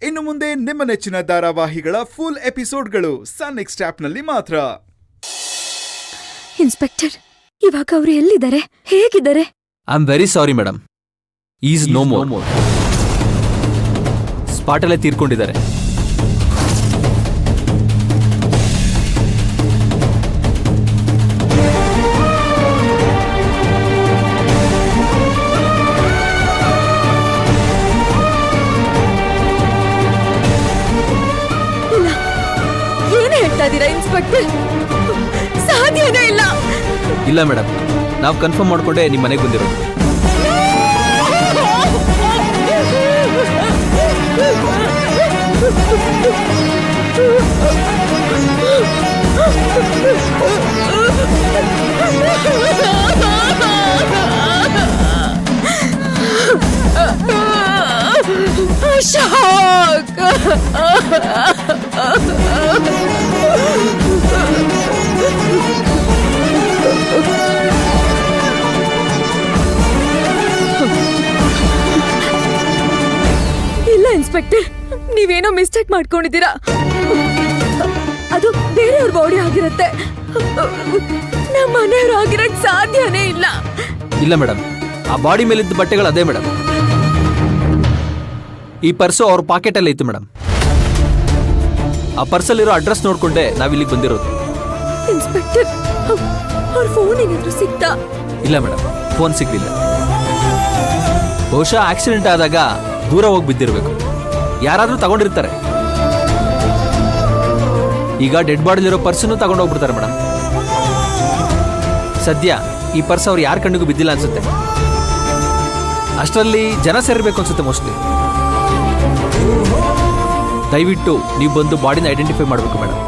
ಇನ್ನು ಮುಂದೆ ನಿಮ್ಮ ನೆಚ್ಚಿನ ಧಾರಾವಾಹಿಗಳ ಫುಲ್ ಎಪಿಸೋಡ್ಗಳು ಸನ್ ನೆಕ್ಸ್ಟ್ ಆಪ್ನಲ್ಲಿ ಮಾತ್ರ. ಇನ್ಸ್ಪೆಕ್ಟರ್, ಇವಾಗ ಅವರು ಎಲ್ಲಿದ್ದಾರೆ, ಹೇಗಿದ್ದಾರೆ? I am very sorry madam, is no more. ಸ್ಪಾಟಲ್ಲೇ ತೀರ್ಕೊಂಡಿದ್ದಾರೆ. ಇನ್ಸ್ಪೆಕ್ಟರ್, ಸಾಧ್ಯನೇ ಇಲ್ಲ. ಇಲ್ಲ ಮೇಡಮ್, ನಾವು ಕನ್ಫರ್ಮ್ ಮಾಡ್ಕೊಂಡೆ ನಿಮ್ಮ ಮನೆಗೆ ಬಂದಿರೋದು. ಅಶೋಕ್, ಇಲ್ಲ ಇನ್ಸ್ಪೆಕ್ಟರ್, ನೀವೇನೋ ಮಿಸ್ಟೇಕ್ ಮಾಡ್ಕೊಂಡಿದ್ದೀರಾ. ಅದು ಬೇರೆಯವ್ರ ಬಾಡಿ ಆಗಿರುತ್ತೆ, ನಮ್ಮ ಮನೆಯವ್ರು ಆಗಿರಕ್ ಸಾಧ್ಯನೇ ಇಲ್ಲ. ಇಲ್ಲ ಮೇಡಮ್, ಆ ಬಾಡಿ ಮೇಲಿದ್ದ ಬಟ್ಟೆಗಳು ಅದೇ ಮೇಡಮ್. ಈ ಪರ್ಸು ಅವ್ರ ಪಾಕೆಟಲ್ಲೇ ಇತ್ತು ಮೇಡಮ್. ಆ ಪರ್ಸಲ್ಲಿರೋ ಅಡ್ರೆಸ್ ನೋಡ್ಕೊಂಡೆ ನಾವಿಲ್ಲಿಗೆ ಬಂದಿರೋದು. ಇನ್ಸ್ಪೆಕ್ಟರ್, ಅವ್ರ ಫೋನ್ ಏನಾದ್ರು ಸಿಕ್ತಾ? ಇಲ್ಲ ಮೇಡಮ್, ಫೋನ್ ಸಿಗ್ಲಿಲ್ಲ. ಬಹುಶಃ ಆಕ್ಸಿಡೆಂಟ್ ಆದಾಗ ದೂರ ಹೋಗಿ ಬಿದ್ದಿರಬೇಕು, ಯಾರಾದ್ರೂ ತಗೊಂಡಿರ್ತಾರೆ. ಈಗ ಡೆಡ್ ಬಾಡಿಲಿರೋ ಪರ್ಸನ್ನು ತಗೊಂಡೋಗ್ಬಿಡ್ತಾರೆ ಮೇಡಮ್. ಸದ್ಯ ಈ ಪರ್ಸ್ ಅವ್ರು ಯಾರ ಕಣ್ಣಿಗೂ ಬಿದ್ದಿಲ್ಲ ಅನ್ಸುತ್ತೆ. ಅಷ್ಟರಲ್ಲಿ ಜನ ಸೇರಬೇಕು ಅನ್ಸುತ್ತೆ ಮೋಸ್ಟ್ಲಿ. ದಯವಿಟ್ಟು ನೀವು ಬಂದು ಬಾಡಿನ ಐಡೆಂಟಿಫೈ ಮಾಡಬೇಕು ಮೇಡಮ್.